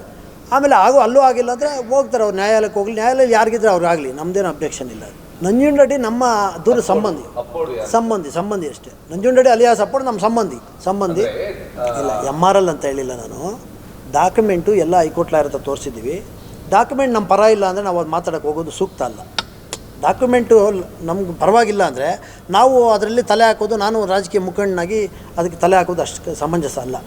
ಆಮೇಲೆ ಅಲ್ಲೂ ಆಗಿಲ್ಲ ಅಂದರೆ ಹೋಗ್ತಾರೆ ಅವ್ರು ನ್ಯಾಯಾಲಯಕ್ಕೆ ಹೋಗಲಿ, ನ್ಯಾಯಾಲಯದಲ್ಲಿ ಯಾರಿಗಿದ್ರೆ ಅವ್ರಿಗಾಗಲಿ, ನಮ್ಮದೇನು ಅಬ್ಜೆಕ್ಷನ್ ಇಲ್ಲ. ನಂಜುಂಡರೆಡ್ಡಿ ನಮ್ಮ ದೂರ ಸಂಬಂಧಿ ಅಷ್ಟೇ. ನಂಜುಂಡರೆಡ್ಡಿ ಅಲಿಯಾಸ್ ಅಪ್ಪೋಡು ನಮ್ಮ ಸಂಬಂಧಿ ಇಲ್ಲ. MRL ಅಂತ ಹೇಳಿಲ್ಲ ನಾನು. ಡಾಕ್ಯುಮೆಂಟು ಎಲ್ಲ ಹೈಕೋರ್ಟ್ ಲಾಯರ್ ಹತ್ರ ತೋರಿಸಿದ್ದೀವಿ. ಡಾಕ್ಯುಮೆಂಟ್ ನಮ್ಮ ಪರ ಇಲ್ಲ ಅಂದರೆ ನಾವು ಅದು ಮಾತಾಡೋಕ್ಕೆ ಹೋಗೋದು ಸೂಕ್ತ ಅಲ್ಲ. ಡಾಕ್ಯುಮೆಂಟು ನಮ್ಗೆ ಪರವಾಗಿಲ್ಲ ಅಂದರೆ ನಾವು ಅದರಲ್ಲಿ ತಲೆ ಹಾಕೋದು, ನಾನು ರಾಜಕೀಯ ಮುಖಂಡನಾಗಿ ಅದಕ್ಕೆ ತಲೆ ಹಾಕೋದು ಅಷ್ಟು ಸಮಂಜಸ ಅಲ್ಲ.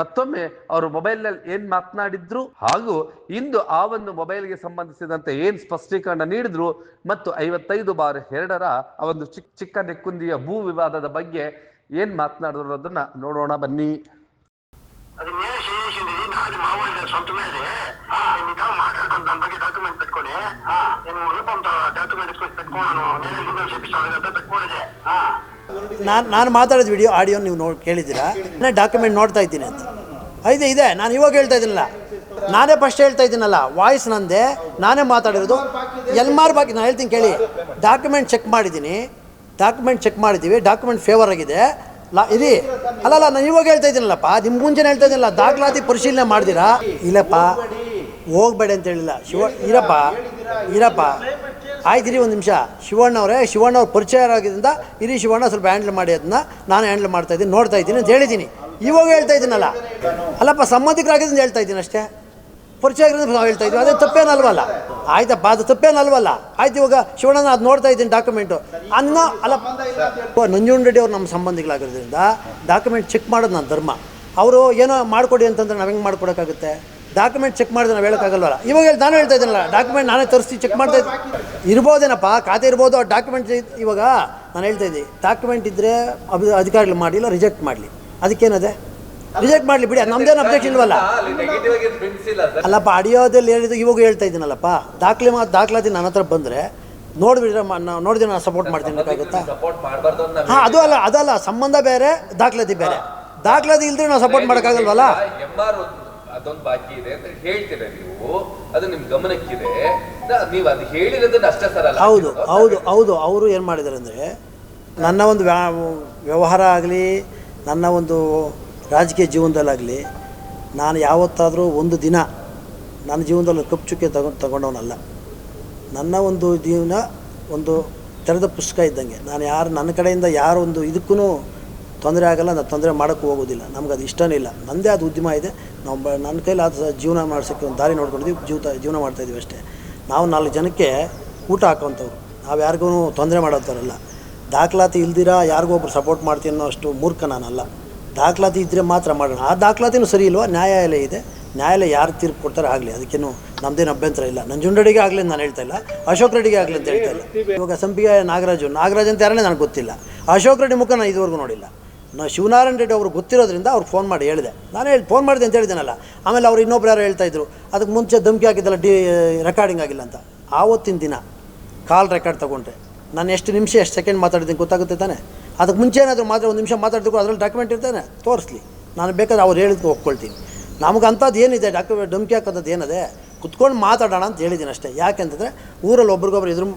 ಮತ್ತೊಮ್ಮೆ ಅವರು ಮೊಬೈಲ್ನಲ್ಲಿ ಏನ್ ಮಾತನಾಡಿದ್ರು ಹಾಗೂ ಇಂದು ಆ ಒಂದು ಮೊಬೈಲ್ಗೆ ಸಂಬಂಧಿಸಿದಂತೆ ಏನ್ ಸ್ಪಷ್ಟೀಕರಣ ನೀಡಿದ್ರು ಮತ್ತು 55/2 ಆ ಒಂದು ಚಿಕ್ಕ ನೆಕ್ಕುಂದಿಯ ಭೂ ವಿವಾದದ ಬಗ್ಗೆ ಏನ್ ಮಾತನಾಡಿದ್ರು ಅದನ್ನ ನೋಡೋಣ ಬನ್ನಿ. అది నేనే చేసింది నాది మా వాళ్ళ సొంతమే అది. నేను ఇంకా మాట్లాడుతాను దాని ಬಗ್ಗೆ డాక్యుమెంట్ పెట్టుకొని నేను రూపంత డాక్యుమెంట్ తీసుకొని పెట్టుకున్నాను. నేనే లీగల్ చేపిస్తాను కదా పెట్టుకోలేదే. ನಾನು ಮಾತಾಡಿದ ಆಡಿಯೋ ನೀವು ಕೇಳಿದ್ದೀರಾ? ನಾನು ಡಾಕ್ಯುಮೆಂಟ್ ನೋಡ್ತಾ ಇದ್ದೀನಿ ಅಂತ ಇದೆ. ನಾನು ಇವಾಗ ಹೇಳ್ತಾ ಇದ್ದೀನಲ್ಲ, ನಾನೇ ಫಸ್ಟ್ ಹೇಳ್ತಾ ಇದ್ದೀನಲ್ಲ, ವಾಯ್ಸ್ ನಂದೆ, ನಾನೇ ಮಾತಾಡಿರೋದು. ಎಲ್ಮಾರ್ ಬಾಕಿ ನಾನು ಹೇಳ್ತೀನಿ ಕೇಳಿ. ಡಾಕ್ಯುಮೆಂಟ್ ಚೆಕ್ ಮಾಡಿದ್ದೀನಿ, ಡಾಕ್ಯುಮೆಂಟ್ ಫೇವರ್ ಆಗಿದೆ ಇರಿ. ಅಲ್ಲ ನಾನು ಇವಾಗ ಹೇಳ್ತಾ ಇದ್ದೀನಲ್ಲಪ್ಪ, ನಿಮ್ಮ ಮುಂಚೆನೇ ಹೇಳ್ತಾ ಇದ್ದೀನಲ್ಲ, ದಾಖಲಾತಿ ಪರಿಶೀಲನೆ ಮಾಡ್ದಿರಾ? ಇಲ್ಲಪ್ಪ, ಹೋಗ್ಬೇಡಿ ಅಂತ ಹೇಳಿಲ್ಲ. ಇರಪ್ಪ ಆಯ್ತಿರಿ ಒಂದು ನಿಮಿಷ. ಶಿವಣ್ಣವ್ರ ಪರಿಚಯ ಆಗಿದ್ದರಿಂದ ಇರಿ ಶಿವಣ್ಣ ಸ್ವಲ್ಪ ಹ್ಯಾಂಡಲ್ ಮಾಡಿ, ಅದನ್ನ ನಾನು ಹ್ಯಾಂಡಲ್ ಮಾಡ್ತಾ ಇದ್ದೀನಿ, ನೋಡ್ತಾ ಇದ್ದೀನಿ ಅಂತ ಹೇಳಿದ್ದೀನಿ. ಇವಾಗ ಹೇಳ್ತಾ ಇದ್ದೀನಲ್ಲ, ಅಲ್ಲಪ್ಪ ಸಂಬಂಧಿಕರಾಗಿದ್ದರಿಂದ ಹೇಳ್ತಾ ಇದ್ದೀನಿ ಅಷ್ಟೇ. ಪರಿಚಯ ಆಗಿರೋದು ನಾವು ಹೇಳ್ತಾ ಇದ್ದೀವಿ, ಅದೇ ತಪ್ಪೇನಲ್ವಲ್ಲ. ಆಯ್ತಪ್ಪ, ಅದು ತಪ್ಪೇನಲ್ವಲ್ಲ. ಆಯ್ತು, ಇವಾಗ ಶಿವಣ್ಣನ ಅದು ನೋಡ್ತಾ ಇದ್ದೀನಿ ಡಾಕ್ಯುಮೆಂಟು ಅಲ್ಲಪ್ಪ. ನಂಜುಂಡರೆಡ್ಡಿ ಅವ್ರು ನಮ್ಮ ಸಂಬಂಧಿಗಳಾಗಿರೋದ್ರಿಂದ ಡಾಕ್ಯುಮೆಂಟ್ ಚೆಕ್ ಮಾಡೋದು ನನ್ನ ಧರ್ಮ. ಅವರು ಏನೋ ಮಾಡಿಕೊಡಿ ಅಂತಂದ್ರೆ ನಾವು ಹೆಂಗೆ ಮಾಡ್ಕೊಡೋಕ್ಕಾಗುತ್ತೆ? ಡಾಕ್ಯುಮೆಂಟ್ ಚೆಕ್ ಮಾಡಿದ್ರೆ ನಾವು ಹೇಳೋಕ್ಕಾಗಲ್ವಲ್ಲ. ಇವಾಗ ನಾನು ಹೇಳ್ತಾ ಇದ್ದೀನಲ್ಲ, ಡಾಕ್ಯುಮೆಂಟ್ ನಾನೇ ತರಿಸಿ ಚೆಕ್ ಮಾಡ್ತಾ ಇರ್ಬೋದೇನಪ್ಪ, ಖಾತೆ ಇರ್ಬೋದು. ಆ ಡಾಕ್ಯುಮೆಂಟ್ ಇವಾಗ ನಾನು ಹೇಳ್ತಾ ಇದ್ದೀನಿ, ಡಾಕ್ಯುಮೆಂಟ್ ಇದ್ದರೆ ಅಧಿಕಾರಿಗಳು ಮಾಡಿಲ್ಲ, ರಿಜೆಕ್ಟ್ ಮಾಡಲಿ, ಅದಕ್ಕೇನದೆ ರಿಜೆಕ್ಟ್ ಮಾಡಲಿ ಬಿಡಿ, ನಮ್ದೇನು ಅಬ್ಜೆಕ್ಷನ್ ಇಲ್ವಲ್ಲ. ಅಲ್ಲಪ್ಪ, ಆಡಿಯೋದಲ್ಲಿ ಹೇಳಿದ್ದು ಇವಾಗ ಹೇಳ್ತಾ ಇದ್ದೀನಲ್ಲಪ್ಪ, ದಾಖಲಾತಿ ನನ್ನ ಹತ್ರ ಬಂದರೆ ನೋಡಿದ್ರೆ ನೋಡಿದ್ರೆ ನಾನು ಸಪೋರ್ಟ್ ಮಾಡ್ತೀನಿ ಬೇಕಾಗುತ್ತಾ? ಹಾಂ, ಅದಲ್ಲ ಸಂಬಂಧ ಬೇರೆ, ದಾಖಲಾತಿ ಬೇರೆ. ದಾಖಲಾತಿ ಇಲ್ದ್ರೆ ನಾವು ಸಪೋರ್ಟ್ ಮಾಡೋಕ್ಕಾಗಲ್ವಲ್ಲ. ಅದೊಂದು ಬಾಕಿ ಇದೆ ಅಂತ ಹೇಳ್ತೀರ ನೀವು, ಅದು ನಿಮ್ ಗಮನಕ್ಕಿದೆ, ನೀವು ಅದು ಹೇಳಿರೋದನ್ನ ಅಷ್ಟೇ ಸರ್. ಹೌದು. ಅವರು ಏನು ಮಾಡಿದ್ದಾರೆ ಅಂದರೆ, ನನ್ನ ಒಂದು ವ್ಯವಹಾರ ಆಗಲಿ, ನನ್ನ ಒಂದು ರಾಜಕೀಯ ಜೀವನದಲ್ಲಾಗಲಿ, ನಾನು ಯಾವತ್ತಾದರೂ ಒಂದು ದಿನ ನನ್ನ ಜೀವನದಲ್ಲಿ ಕಪ್ಪು ಚುಕ್ಕೆ ತಗೊಂಡವನಲ್ಲ. ನನ್ನ ಒಂದು ಜೀವನ ಒಂದು ತೆರೆದ ಪುಸ್ತಕ ಇದ್ದಂಗೆ. ನಾನು ನನ್ನ ಕಡೆಯಿಂದ ಯಾರೊಂದು ಇದಕ್ಕೂ ತೊಂದರೆ ಆಗಲ್ಲ, ನಾನು ತೊಂದರೆ ಮಾಡೋಕ್ಕೂ ಹೋಗೋದಿಲ್ಲ. ನಮ್ಗೆ ಅದು ಇಷ್ಟನೇ ಇಲ್ಲ. ನನ್ನದೇ ಆದ ಉದ್ಯಮ ಇದೆ, ನಾವು ನನ್ನ ಕೈಲಿ ಅದು ಜೀವನ ಮಾಡಿಸೋಕ್ಕೆ ಒಂದು ದಾರಿ ನೋಡ್ಕೊಂಡಿದ್ದೀವಿ, ಜೀವನ ಮಾಡ್ತಾಯಿದ್ದೀವಿ ಅಷ್ಟೇ. ನಾವು 4 ಜನಕ್ಕೆ ಊಟ ಹಾಕೋಂಥವ್ರು, ನಾವು ಯಾರಿಗೂ ತೊಂದರೆ ಮಾಡೋಂಥವ್ರಲ್ಲ. ದಾಖಲಾತಿ ಇಲ್ದಿರ ಯಾರಿಗೂ ಒಬ್ರು ಸಪೋರ್ಟ್ ಮಾಡ್ತೀನಿ ಅನ್ನೋ ಅಷ್ಟು ಮೂರ್ಖ ನಾನಲ್ಲ. ದಾಖಲಾತಿ ಇದ್ದರೆ ಮಾತ್ರ ಮಾಡೋಣ. ಆ ದಾಖಲಾತಿನೂ ಸರಿ ಇಲ್ವಾ? ನ್ಯಾಯಾಲಯ ಇದೆ, ನ್ಯಾಯಾಲಯ ಯಾರು ತೀರ್ಪು ಕೊಡ್ತಾರೆ ಆಗಲಿ, ಅದಕ್ಕೇನು ನಮ್ಮದೇನು ಅಭ್ಯಂತರ ಇಲ್ಲ. ನಂಜುಂಡರೆಡ್ಡಿಗೆ ಆಗಲಿ ಅಂತ ನಾನು ಹೇಳ್ತಾ ಇಲ್ಲ, ಅಶೋಕ್ ರೆಡ್ಡಿಗೆ ಆಗಲಿ ಅಂತ ಹೇಳ್ತಾ ಇಲ್ಲ. ಇವಾಗ ಸಂಪಿಗೆ ನಾಗರಾಜ್ ಅಂತ ಯಾರನ್ನೇ ನನಗೆ ಗೊತ್ತಿಲ್ಲ. ಅಶೋಕ್ ರೆಡ್ಡಿ ಮುಖ ನಾನು ಇದುವರೆಗೂ ನೋಡಿಲ್ಲ. ನಾವು ಶಿವನಾರಾಯಣ ರೆಡ್ಡಿ ಅವರು ಗೊತ್ತಿರೋದ್ರಿಂದ ಅವ್ರು ಫೋನ್ ಮಾಡಿ ಹೇಳಿದೆ. ನಾನು ಫೋನ್ ಮಾಡಿದೆ ಅಂತ ಹೇಳಿದ್ದೇನಲ್ಲ. ಆಮೇಲೆ ಅವ್ರು ಇನ್ನೊಬ್ರು ಯಾರು ಹೇಳ್ತಾಯಿದ್ರು, ಅದಕ್ಕೆ ಮುಂಚೆ ಧಮಕಿ ಹಾಕಿದ್ದಲ್ಲ, ರೆಕಾರ್ಡಿಂಗ್ ಆಗಿಲ್ಲ ಅಂತ. ಆವತ್ತಿನ ದಿನ ಕಾಲ್ ರೆಕಾರ್ಡ್ ತೊಗೊಂಡ್ರೆ ನಾನು ಎಷ್ಟು ನಿಮಿಷ ಎಷ್ಟು ಸೆಕೆಂಡ್ ಮಾತಾಡಿದ್ದೀನಿ ಗೊತ್ತಾಗುತ್ತೆ ತಾನೆ. ಅದಕ್ಕೆ ಮುಂಚೆ ಏನಾದರೂ ಮಾತ್ರ 1 ನಿಮಿಷ ಮಾತಾಡ್ತಿದ್ರು, ಅದರಲ್ಲಿ ಡಾಕ್ಯುಮೆಂಟ್ ಇರ್ತಾನೆ, ತೋರಿಸ್ಲಿ. ನಾನು ಬೇಕಾದ್ರೆ ಅವ್ರು ಹೇಳಿದ್ಕೆ ಒಪ್ಕೊಳ್ತೀನಿ. ನಮ್ಗೆ ಅಂಥದ್ದು ಏನಿದೆ, ಧಮಕಿ ಹಾಕೋಂಥದ್ದು ಏನಿದೆ, ಕುತ್ಕೊಂಡು ಮಾತಾಡೋಣ ಅಂತ ಹೇಳಿದ್ದೀನಿ ಅಷ್ಟೇ. ಯಾಕೆಂತಂದರೆ ಊರಲ್ಲಿ ಒಬ್ರಿಗೊಬ್ರು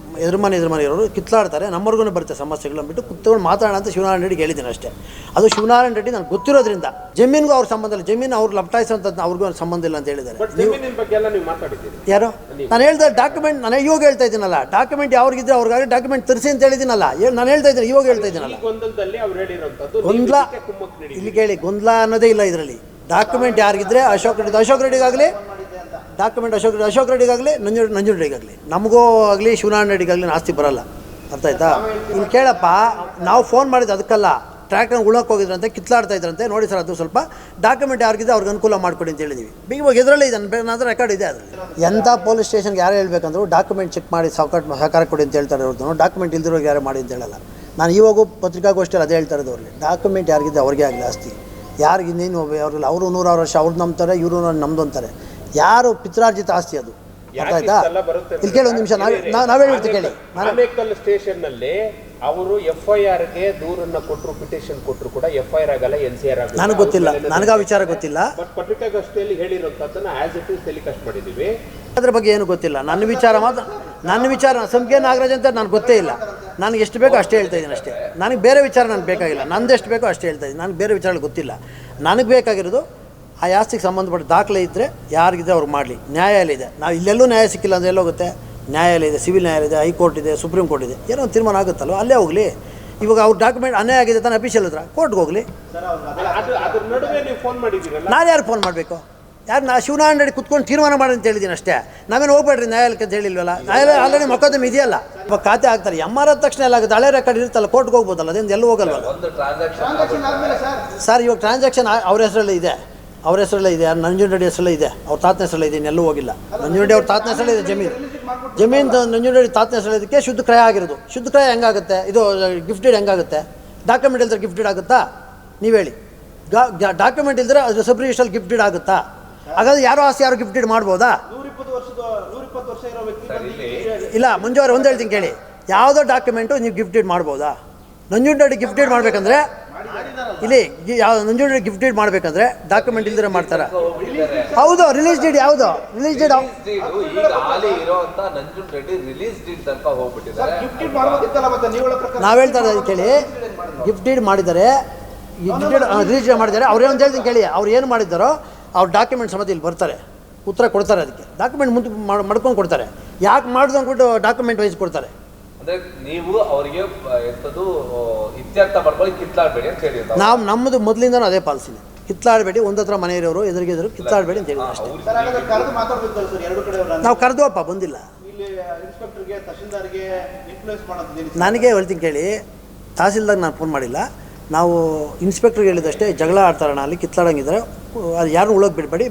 ಎದುರು ಮನೆ ಇರೋರು ಕಿತ್ಲಾಡ್ತಾರೆ, ನಮ್ಮವ್ರಿಗೂ ಬರುತ್ತೆ ಸಮಸ್ಯೆಗಳು ಅಂದ್ಬಿಟ್ಟು ಕುತ್ಕೊಂಡು ಮಾತಾಡೋಣ ಅಂತ ಶಿವನಾರಾಯಣ ರೆಡ್ಡಿಗೆ ಹೇಳಿದ್ದೀನಿ ಅಷ್ಟೇ. ಅದು ಶಿವನಾರಾಯಣ ರೆಡ್ಡಿ ನನಗೆ ಗೊತ್ತಿರೋದ್ರಿಂದ. ಜಮೀನಿಗೂ ಅವ್ರ ಸಂಬಂಧ ಇಲ್ಲ, ಜಮೀನು ಅವ್ರು ಲಪ್ಟಾಯಿಸೋಂಥದ್ದು ಅವ್ರಿಗೂ ಸಂಬಂಧ ಇಲ್ಲ ಅಂತ ಹೇಳಿದ್ದಾರೆ. ಯಾರು? ನಾನು ಹೇಳ್ದೆ ಡಾಕ್ಯುಮೆಂಟ್, ನಾನು ಇವಾಗ ಹೇಳ್ತಾ ಇದ್ದೀನಲ್ಲ, ಡಾಕ್ಯುಮೆಂಟ್ ಯಾವ್ರಿಗಿದ್ರೆ ಅವ್ರಿಗಾಗಲಿ ಡಾಕ್ಯುಮೆಂಟ್ ತರಿಸಿ ಅಂತ ಹೇಳಿದ್ದೀನಲ್ಲ. ನಾನು ಹೇಳ್ತಾ ಇದ್ದೀನಿ, ಇವಾಗ ಹೇಳ್ತಾ ಇದ್ದೀನಲ್ಲ. ಗೊಂದಲ ಇಲ್ಲಿ ಕೇಳಿ, ಗೊಂದಲ ಅನ್ನೋದೇ ಇಲ್ಲ ಇದರಲ್ಲಿ. ಡಾಕ್ಯುಮೆಂಟ್ ಯಾರಿಗಿದ್ರೆ ಅಶೋಕ್ ರೆಡ್ಡಿಗಾಗಲಿ ಡಾಕ್ಯುಮೆಂಟ್ ಅಶೋಕ್ ರೆಡ್ಡಿಗಾಗಲಿ ನಂಜುಂಡರೆಡ್ಡಿಗಾಗಲಿ, ನಮಗೂ ಆಗಲಿ ಶಿವನಾರಾಯಣ ರೆಡ್ಡಿಗಾಗಲಿ ಆಸ್ತಿ ಬರಲ್ಲ. ಅರ್ಥ ಆಯ್ತಾ? ಇಲ್ಲಿ ಕೇಳಪ್ಪ, ನಾವು ಫೋನ್ ಮಾಡಿದ್ದು ಅದಕ್ಕಲ್ಲ, ಟ್ರ್ಯಾಕ್ಟರ್ನ ಉಳಕ್ಕೆ ಹೋಗಿದ್ರಂತೆ, ಕಿತ್ಲಾಡ್ತಾ ಇದ್ರಂತೆ. ನೋಡಿ ಸರ್, ಅದು ಸ್ವಲ್ಪ ಡಾಕ್ಯುಮೆಂಟ್ ಯಾರಿಗಿದೆ ಅವ್ರಿಗೆ ಅನುಕೂಲ ಮಾಡಿಕೊಡಿ ಅಂತ ಹೇಳಿದ್ವಿ. ಇವಾಗ ಇದರಲ್ಲಿ ಇದೆ, ನನ್ನ ರೆಕಾರ್ಡ್ ಇದೆ ಅದರಲ್ಲಿ. ಎಂಥ ಪೊಲೀಸ್ ಸ್ಟೇಷನ್ಗೆ ಯಾರು ಹೇಳ್ಬೇಕಂದ್ರು ಡಾಕ್ಯುಮೆಂಟ್ ಚೆಕ್ ಮಾಡಿ ಸಹಕಾರ ಕೊಡಿ ಅಂತ ಹೇಳ್ತಾರೆ ಅವ್ರದ್ದು. ಡಾಕ್ಯುಮೆಂಟ್ ಇಲ್ದಿರೋರಿಗೆ ಯಾರು ಮಾಡಿ ಅಂತ ಹೇಳಲ್ಲ. ನಾನು ಇವಾಗೂ ಪತ್ರಿಕಾಗೋಷ್ಠಿಯಲ್ಲಿ ಅದೇ ಹೇಳ್ತಾ ಇರೋದು, ಅವ್ರಿಗೆ ಡಾಕ್ಯುಮೆಂಟ್ ಯಾರಿಗಿದೆ ಅವ್ರಿಗೆ ಆಗಲಿ ಆಸ್ತಿ. ಯಾರಿಗೆ ಇನ್ನೇನು ಅವ್ರಲ್ಲಿ ಅವರು 100 ವರ್ಷ ಅವ್ರು ನಂಬ್ತಾರೆ, ಇವರು ನಮ್ಮದು ಅಂತಾರೆ. ಯಾರು ಪಿತ್ರಾರ್ಜಿತ ಆಸ್ತಿ ಅದು. ಅರ್ಥ ಆಯ್ತಾ? ಇಲ್ಲಿ ಕೇಳಿ ಒಂದು ನಿಮಿಷ, ನಾವೇ ಹೇಳ್ತೀವಿ ಕೇಳಿ. ಆನೇಕಲ್ ಸ್ಟೇಷನ್ ನಲ್ಲಿ ಅವರು FIRಗೆ ದೂರನ್ನ ಕೊಟ್ಟರು, ಪಿಟಿಷನ್ ಕೊಟ್ಟರು ಕೂಡ FIR ಆಗಲ್ಲ, NCR ಆಗಲ್ಲ. ನನಗೆ ಗೊತ್ತಿಲ್ಲ, ನನಗೆ ಆ ವಿಚಾರ ಗೊತ್ತಿಲ್ಲ. ಬಟ್ ಪತ್ರಿಕಾಗೋಷ್ಠಿಯಲ್ಲಿ ಹೇಳಿರೋಂಥದ್ದನ್ನ ಆಸ್ ಇಟ್ ಇಸ್ ಟೆಲಿಕಾಸ್ಟ್ ಮಾಡಿದ್ದೀವಿ. ಅದ್ರ ಬಗ್ಗೆ ಏನು ಗೊತ್ತಿಲ್ಲ. ನನ್ನ ವಿಚಾರ ಸಂಖ್ಯೆ ನಾಗರಾಜ್ ಅಂತ ನನಗೆ ಗೊತ್ತೇ ಇಲ್ಲ. ನನಗೆ ಎಷ್ಟು ಬೇಕೋ ಅಷ್ಟೇ ಹೇಳ್ತಾ ಇದ್ದೀನಿ ಅಷ್ಟೇ. ನನಗೆ ಬೇರೆ ವಿಚಾರ ನನಗೆ ಬೇಕಾಗಿಲ್ಲ. ನಂದು ಎಷ್ಟು ಬೇಕೋ ಅಷ್ಟೇ ಹೇಳ್ತಾ ಇದ್ದೀನಿ. ನನಗೆ ಬೇರೆ ವಿಚಾರಗಳು ಗೊತ್ತಿಲ್ಲ. ನನಗೆ ಬೇಕಾಗಿರೋದು ಆ ಆಸ್ತಿಗೆ ಸಂಬಂಧಪಟ್ಟ ದಾಖಲೆ ಇದ್ದರೆ ಯಾರಿಗಿದೆ ಅವ್ರು ಮಾಡಲಿ. ನ್ಯಾಯಾಲಯ ಇದೆ, ನಾವು ಇಲ್ಲೆಲ್ಲೂ ನ್ಯಾಯ ಸಿಕ್ಕಿಲ್ಲ ಅಂದರೆ ಎಲ್ಲೋಗುತ್ತೆ? ನ್ಯಾಯಾಲಯ ಇದೆ, ಸಿವಿಲ್ ನ್ಯಾಯಾಲಯ ಇದೆ, ಹೈಕೋರ್ಟ್ ಇದೆ, ಸುಪ್ರೀಂ ಕೋರ್ಟ್ ಇದೆ. ಏನೋ ಒಂದು ತೀರ್ಮಾನ ಆಗುತ್ತಲ್ವ, ಅಲ್ಲೇ ಹೋಗಲಿ. ಇವಾಗ ಅವ್ರ ಡಾಕ್ಯುಮೆಂಟ್ ಅನ್ಯಾಯ ಆಗಿದೆ ತಾನೆ, ಅಫೀಷಿಯಲ್ ಹತ್ರ ಕೋರ್ಟ್ಗೆ ಹೋಗಲಿ. ಅದ್ರ ನಡುವೆ ನೀವು ಫೋನ್ ಮಾಡಿದ್ದೀರಲ್ಲ, ನಾನು ಯಾರು ಫೋನ್ ಮಾಡಬೇಕು? ಯಾರು ಶಿವನಾರಾಯಣ ರೆಡ್ಡಿ ಕುತ್ಕೊಂಡು ತೀರ್ಮಾನ ಮಾಡಿ ಅಂತ ಹೇಳಿದ್ದೀನಿ ಅಷ್ಟೇ. ನಾವೇನು ಹೋಗ್ಬೇಡ್ರಿ ನ್ಯಾಯಾಲಯಕ್ಕೆ ಅಂತ ಹೇಳಿಲ್ವಲ್ಲ. ನ್ಯಾಯಾಲಯ ಆಲ್ರೆಡಿ ಮೊಕದ್ದಮೆ ಇದೆಯಲ್ಲ, ಇವಾಗ ಖಾತೆ ಹಾಕ್ತಾರೆ. MR ಆದ ತಕ್ಷಣ ಎಲ್ಲ ಆಗುತ್ತೆ. ಹಳೆ ರೆಕಾರ್ಡ್ ಇರುತ್ತಲ್ಲ, ಕೋರ್ಟ್ಗೆ ಹೋಗ್ಬೋದಲ್ಲ, ಅದೇನು ಎಲ್ಲೂ ಹೋಗಲ್ವಲ್ಲ ಸರ್. ಇವಾಗ ಟ್ರಾನ್ಸಾಕ್ಷನ್ ಅವ್ರ ಹೆಸರಲ್ಲೇ ಇದೆ, ಅವ್ರ ಹೆಸರಲ್ಲೇ ಇದೆ, ಯಾರು ನಂಜುಂಡರೆಡ್ಡಿ ಹೆಸರಲ್ಲೇ ಇದೆ, ಅವ್ರ ತಾತನ ಹೆಸರಲ್ಲೇ ಇದೆ, ಇನ್ನೆಲ್ಲೂ ಹೋಗಿಲ್ಲ. ನಂಜುಂಡರೆಡ್ಡಿ ಅವ್ರ ತಾತನ ಹೆಸರಲ್ಲೇ ಇದೆ ಜಮೀನು ನಂಜುಂಡರೆಡ್ಡಿ ತಾತನ ಹೆಸರಲ್ಲಿದ್ದಕ್ಕೆ ಶುದ್ಧ ಕ್ರಯ ಆಗಿರೋದು. ಶುದ್ಧ ಕ್ರಯ ಹೆಂಗಾಗುತ್ತೆ? ಇದು ಗಿಫ್ಟೆಡ್ ಹೆಂಗಾಗುತ್ತೆ? ಡಾಕ್ಯುಮೆಂಟ್ ಇಲ್ದ್ರೆ ಗಿಫ್ಟೆಡ್ ಆಗುತ್ತಾ? ನೀವು ಹೇಳಿ. ಡಾಕ್ಯುಮೆಂಟ್ ಇಲ್ದ್ರೆ ಅದು ಸಬ್ ರಿಜಿಸ್ಟ್ರಲ್ಲಿ ಗಿಫ್ಟೆಡ್ ಆಗುತ್ತಾ? ಹಾಗಾದ್ರೆ ಯಾರೋ ಆಸ್ತಿ ಯಾರು ಗಿಫ್ಟೆಡ್ ಮಾಡ್ಬೋದಾ? ಇಲ್ಲ ಮಂಜು ಅವ್ರು ಒಂದು ಹೇಳ್ತೀನಿ ಕೇಳಿ, ಯಾವುದೋ ಡಾಕ್ಯುಮೆಂಟು ನೀವು ಗಿಫ್ಟೆಡ್ ಮಾಡ್ಬೋದಾ? ನಂಜುಂಡರೆಡ್ಡಿ ಗಿಫ್ಟೆಡ್ ಮಾಡ್ಬೇಕಂದ್ರೆ ಇಲ್ಲಿ ನಂಜುಂಡರೆಡ್ಡಿ ಗಿಫ್ಟೆಡ್ ಮಾಡ್ಬೇಕಂದ್ರೆ ಡಾಕ್ಯುಮೆಂಟ್ ಇಲ್ದಿರ ಮಾಡ್ತಾರ? ಹೌದು. ರಿಲೀಸ್ ಡೇಟ್ ಯಾವುದು? ರಿಲೀಸ್ ಡೇಟ್ ನಾವು ಹೇಳ್ತಾ ಇರೋದು ಕೇಳಿ. ಗಿಫ್ಟ್ ಡೀಡ್ ಮಾಡಿದ್ದಾರೆ, ರಿಲೀಸ್ ಡೇಟ್ ಮಾಡಿದ್ದಾರೆ. ಅವ್ರು ಏನು ಹೇಳ್ತೀನಿ ಕೇಳಿ, ಅವ್ರು ಏನು ಮಾಡಿದ್ದಾರೋ ಅವ್ರ ಡಾಕ್ಯುಮೆಂಟ್ ಸಮೇತ ಇಲ್ಲಿ ಬರ್ತಾರೆ, ಉತ್ತರ ಕೊಡ್ತಾರೆ. ಅದಕ್ಕೆ ಡಾಕ್ಯುಮೆಂಟ್ ಮುಂದೆ ಮಾಡ್ಕೊಂಡು ಕೊಡ್ತಾರೆ. ಯಾಕೆ ಮಾಡಿದ್ರು ಅಂದ್ಬಿಟ್ಟು ಡಾಕ್ಯುಮೆಂಟ್ ವೈಸ್ ಕೊಡ್ತಾರೆ. ಅಂದ್ರೆ ನೀವು ಅವರಿಗೆ ಇತ್ಯರ್ಥ ಮಾಡ್ಕೊಳ್ಳಿ, ಕಿತ್ಲಾಡಬೇಡಿ ಅಂತ ಹೇಳಿ. ನಾವು ನಮ್ಮದು ಮೊದಲಿಂದನೂ ಅದೇ ಪಾಲಿಸಿದೆ, ಕಿತ್ಲಾಡಬೇಡಿ. ಒಂದತ್ರ ಮನೆ ಇರೋರು ಎದುರಿಗೆದ್ರು ಕಿತ್ಲಾಡಬೇಡಿ ಅಂತ ಹೇಳಿದ್ರು ಅಷ್ಟೇ. ನಾವು ಕರೆದುವಪ್ಪ, ಬಂದಿಲ್ಲ. ನನಗೆ ಹೇಳ್ತೀನಿ ಕೇಳಿ, ತಹಸೀಲ್ದಾರ್ ನಾನು ಫೋನ್ ಮಾಡಿಲ್ಲ. ನಾವು ಇನ್ಸ್ಪೆಕ್ಟ್ರಿಗೆ ಹೇಳಿದಷ್ಟೇ, ಜಗಳ ಆಡ್ತಾರಣ ಅಲ್ಲಿ, ಕಿತ್ಲಾಡಂಗಿದ್ರೆ ಅದು ಯಾರು ಉಳೋಕೆ ಬಿಡಬೇಡಿ,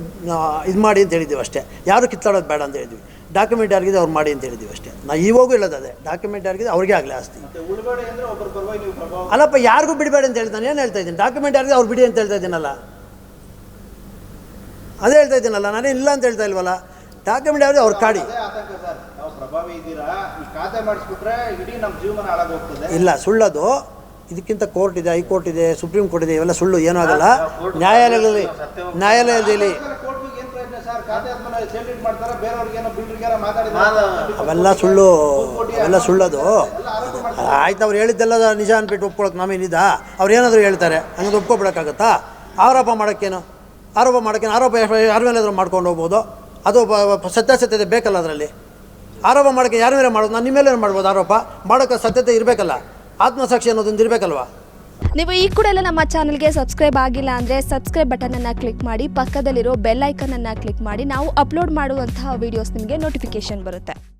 ಇದು ಮಾಡಿ ಅಂತ ಹೇಳಿದ್ದೀವಿ ಅಷ್ಟೇ. ಯಾರು ಕಿತ್ಲಾಡೋದು ಬೇಡ ಅಂತ ಹೇಳಿದ್ವಿ. ಡಾಕ್ಯುಮೆಂಟ್ ಯಾರಿಗಿದೆ ಅವ್ರು ಮಾಡಿ ಅಂತ ಹೇಳಿದ್ದೀವಿ ಅಷ್ಟೇ. ನಾವು ಇವಾಗೂ ಹೇಳೋದು ಅದೇ, ಡಾಕ್ಯುಮೆಂಟ್ ಯಾರಿಗಿದೆ ಅವ್ರಿಗೆ ಆಗಲಿ ಆಸ್ತಿ. ಅಲ್ಲಪ್ಪ, ಯಾರಿಗೂ ಬಿಡಬೇಡಿ ಅಂತ ಹೇಳ್ತಾನೆ. ಏನು ಹೇಳ್ತಾ ಇದ್ದೀನಿ? ಡಾಕ್ಯುಮೆಂಟ್ ಯಾರಿಗಿದೆ ಅವ್ರು ಬಿಡಿ ಅಂತ ಹೇಳ್ತಾ ಇದ್ದೀನಲ್ಲ, ಅದೇ ಹೇಳ್ತಾ ಇದ್ದೀನಲ್ಲ. ನಾನೇ ಇಲ್ಲ ಅಂತ ಹೇಳ್ತಾ ಇಲ್ವಲ್ಲ. ಡಾಕ್ಯುಮೆಂಟ್ ಯಾರಿದೆ ಅವ್ರು ಕಾಡಿ. ಇಲ್ಲ, ಸುಳ್ಳದು. ಇದಕ್ಕಿಂತ ಕೋರ್ಟ್ ಇದೆ, ಹೈಕೋರ್ಟ್ ಇದೆ, ಸುಪ್ರೀಂ ಕೋರ್ಟ್ ಇದೆ, ಇವೆಲ್ಲ ಸುಳ್ಳು, ಏನೂ ಆಗಲ್ಲ. ನ್ಯಾಯಾಲಯದಲ್ಲಿ ಅವೆಲ್ಲ ಸುಳ್ಳು, ಅವೆಲ್ಲ ಸುಳ್ಳದು. ಆಯ್ತು, ಅವ್ರು ಹೇಳಿದ್ದೆಲ್ಲ ನಿಜ ಅಂದ್ಬಿಟ್ಟು ಒಪ್ಕೊಳಕ್ಕೆ ನಾವೇನಿದ? ಅವ್ರು ಏನಾದರೂ ಹೇಳ್ತಾರೆ, ಹಂಗಂದು ಒಪ್ಕೊಬಿಡೋಕ್ಕಾಗತ್ತಾ? ಆರೋಪ ಮಾಡೋಕ್ಕೇನು ಆರೋಪ ಯಾರ ಮೇಲಾದರೂ ಮಾಡ್ಕೊಂಡು ಹೋಗ್ಬೋದು. ಅದು ಸತ್ಯಾಸತ್ಯತೆ ಬೇಕಲ್ಲ ಅದರಲ್ಲಿ. ಆರೋಪ ಮಾಡೋಕ್ಕೆ ಯಾರ ಮೇಲೆ ಮಾಡೋದು? ನಾನು ನಿಮ್ಮ ಮೇಲೆ ಮಾಡ್ಬೋದು ಆರೋಪ ಮಾಡೋಕ್ಕೆ. ಸತ್ಯತೆ ಇರಬೇಕಲ್ಲ, ಆತ್ಮಸಾಕ್ಷಿ ಅನ್ನೋದೊಂದು ಇರಬೇಕಲ್ವಾ? ನೀವು ಈ ಕೂಡ ಎಲ್ಲ ನಮ್ಮ ಚಾನಲ್ಗೆ ಸಬ್ಸ್ಕ್ರೈಬ್ ಆಗಿಲ್ಲ ಅಂದರೆ ಸಬ್ಸ್ಕ್ರೈಬ್ ಬಟನನ್ನು ಕ್ಲಿಕ್ ಮಾಡಿ, ಪಕ್ಕದಲ್ಲಿರೋ ಬೆಲ್ ಐಕನನ್ನು ಕ್ಲಿಕ್ ಮಾಡಿ. ನಾವು ಅಪ್ಲೋಡ್ ಮಾಡುವಂತಹ ವೀಡಿಯೋಸ್ ನಿಮಗೆ ನೋಟಿಫಿಕೇಶನ್ ಬರುತ್ತೆ.